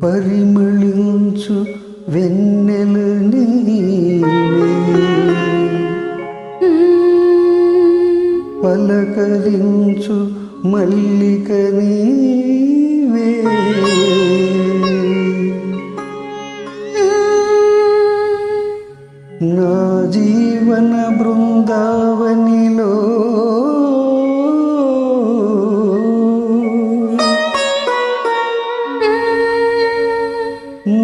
పరిమళించు వెన్నెల నీవే, పలకరించు మల్లిక నీవే, నా జీవన బృందావనిలో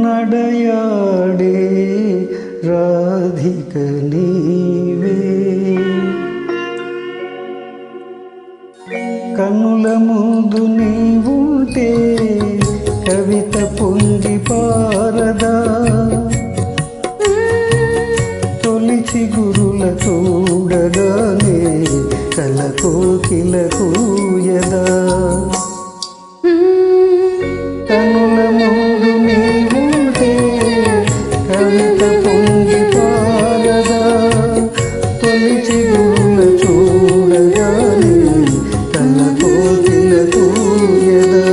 నడయాడే రాధిక నీవే. కన్నుల ముందు నీవుంటే కవిత పొంగి పారదా, తొలిచి గురుల చూడగానే కల కోకిల కూయదా. కన్నుల ముందు నీవుంటే కవిత పొంగి పారదా, తొలిచి గురుల చూడగానే కల కోకిల కూయదా.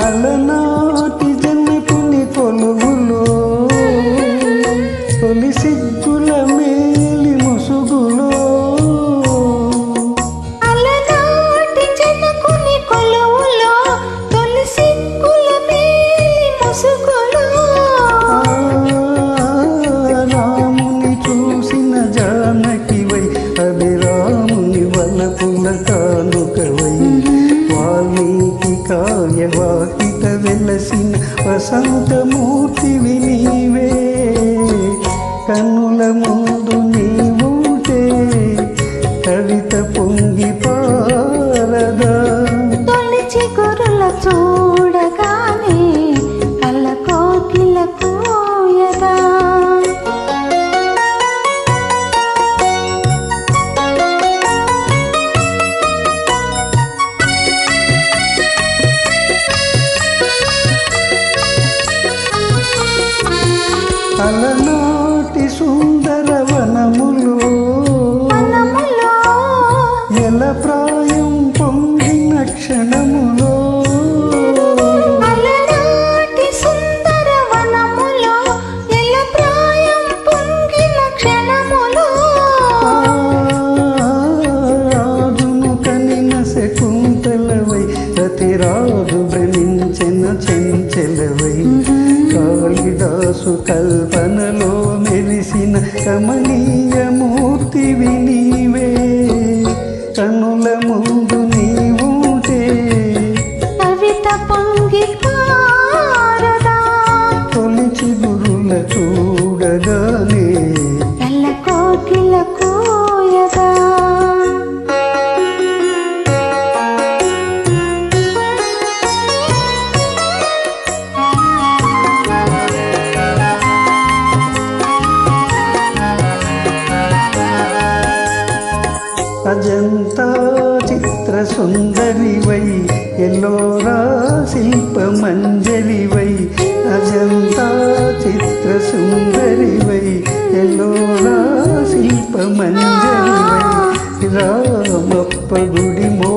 అలనాటి జనకుని కొలువులో తొలి సిగ్గుల మేలి ముసుగులో, అలనాటి జనకుని కొలువులో తొలి సిగ్గుల మేలి ముసుగులో, రాముని చూసిన జానకివై అభిరాముని వలపుల కానుకవై, వాల్మీకి కావ్యవాహిక వెలసిన వసంతమూర్తివి నీవే. కన్నుల ముందు నీవుంటే కవిత పొంగి పారదా, తొలిచి గురుల చూడగానే కల కోకిల కూయదా. అలనాటి సుందర వనములో ఎల ప్రాయం పొంగిన క్షణములో, అలనాటి సుందర వనములో ఎల ప్రాయం పొంగిన క్షణములో, రాజును కనిన శకుంతలవై రతిరాజు భ్రమించిన చెంచెలవై, కాళిదాసు కల్పనలో మెరిసిన కమనీయ మూర్తివి నీవే. కన్నుల ముందు నీవుంటే కవిత పొంగి పారదా, తొలిచి గురుల చూడగానే కల కోకిల కూయదా. అజంతా చిత్ర సుందరివై, ఎల్లోరా శిల్ప మంజరివై, అజంతా చిత్ర సుందరివై, ఎల్లోరా శిల్ప మంజరివై, రామప్ప గుడి మో